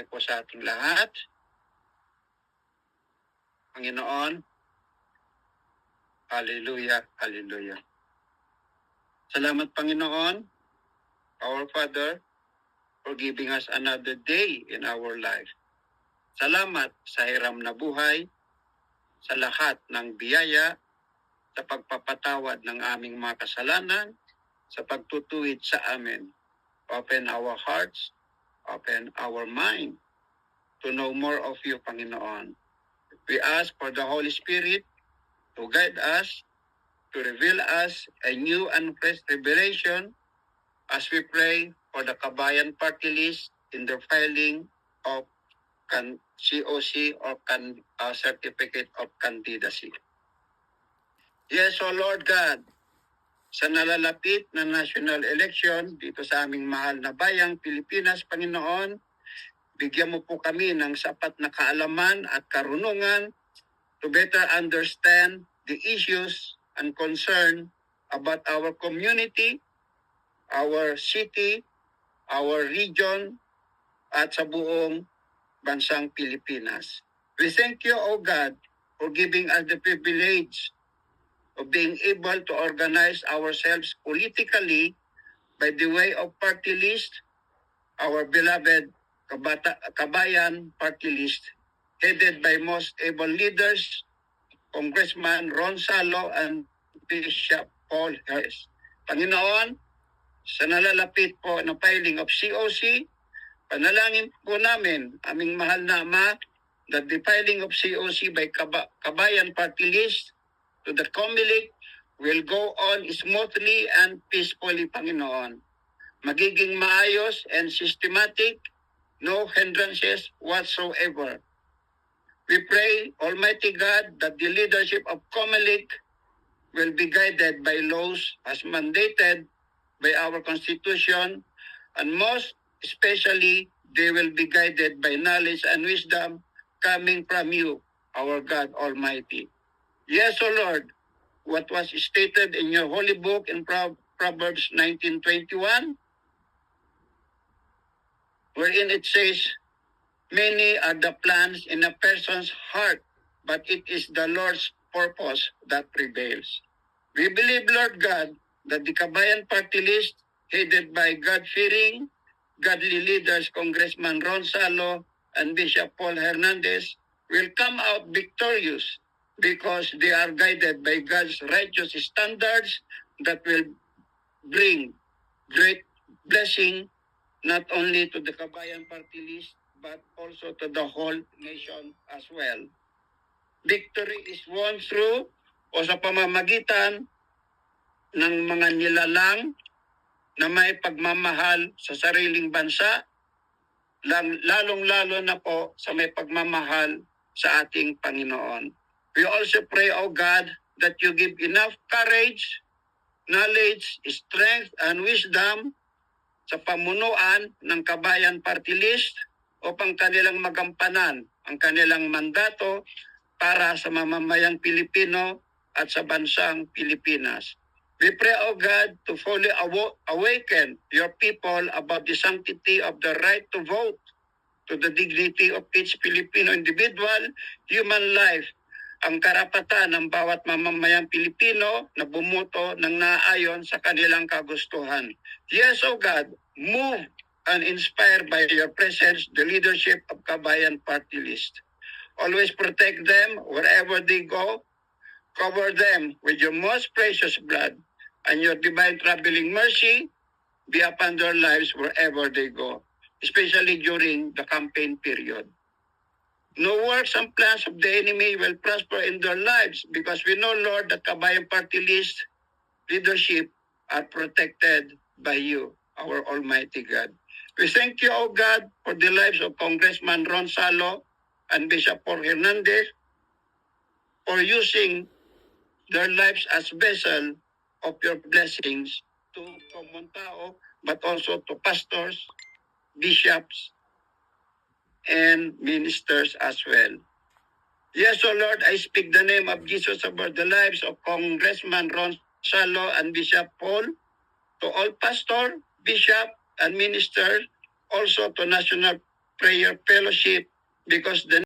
po sa ating lahat. Panginoon, hallelujah, hallelujah. Salamat Panginoon, our Father, for giving us another day in our life. Salamat sa hiram na buhay, sa lahat ng biyaya, sa pagpapatawad ng aming mga kasalanan, sa pagtutuwid sa amin. Open our hearts, open our mind to know more of you, Panginoon. We ask for the Holy Spirit to guide us, to reveal us a new and fresh revelation as we pray for the Kabayan Party List in the filing of COC or Certificate of Candidacy. Yes, O Lord God, sa nalalapit na national election dito sa aming mahal na bayang Pilipinas, Panginoon, bigyan mo po kami ng sapat na kaalaman at karunungan to better understand the issues and concern about our community, our city, our region, at sa buong bansang Pilipinas. We thank you, O God, for giving us the privilege of being able to organize ourselves politically by the way of party list, our beloved Kabayan Party List, headed by most able leaders, Congressman Ron Salo and Bishop Paul Harris. Panginoon, sa nalalapit po ng filing of COC, panalangin po namin, aming mahal na Ama, that the filing of COC by Kabayan Party List to the COMELEC will go on smoothly and peacefully, Panginoon. Magiging maayos and systematic, no hindrances whatsoever. We pray, Almighty God, that the leadership of COMELEC will be guided by laws as mandated by our Constitution, and most especially, they will be guided by knowledge and wisdom coming from you, our God Almighty. Yes, O Lord, what was stated in your holy book in Proverbs 19:21, wherein it says, many are the plans in a person's heart, but it is the Lord's purpose that prevails. We believe, Lord God, that the Kabayan Party List, headed by God-fearing, godly leaders, Congressman Ron Salo and Bishop Paul Hernandez, will come out victorious because they are guided by God's righteous standards that will bring great blessing not only to the Kabayan Party List, but also to the whole nation as well. Victory is won through o sa pamamagitan ng mga nilalang na may pagmamahal sa sariling bansa, lalong-lalo na po sa may pagmamahal sa ating Panginoon. We also pray, O God, that you give enough courage, knowledge, strength, and wisdom sa pamunuan ng Kabayan Party List upang kanilang magampanan ang kanilang mandato para sa mamamayang Pilipino at sa bansang Pilipinas. We pray, O God, to fully awaken your people about the sanctity of the right to vote, to the dignity of each Filipino individual, human life, ang karapatan ng bawat mamamayang Pilipino na bumoto ng naayon sa kanilang kagustuhan. Yes, O God, move and inspire by your presence the leadership of Kabayan Party List. Always protect them wherever they go. Cover them with your most precious blood, and your divine traveling mercy be upon their lives wherever they go, especially during the campaign period. No works and plans of the enemy will prosper in their lives because we know, Lord, that Kabayan Party List leadership are protected by you, our Almighty God. We thank you, O God, for the lives of Congressman Ron Salo and Bishop Paul Hernandez for using their lives as vessel of your blessings to common tao, but also to pastors, bishops, and ministers as well. Yes, O Lord, I speak the name of Jesus about the lives of Congressman Ron Salo and Bishop Paul, to all pastor, bishop, and minister, also to national prayer fellowship because the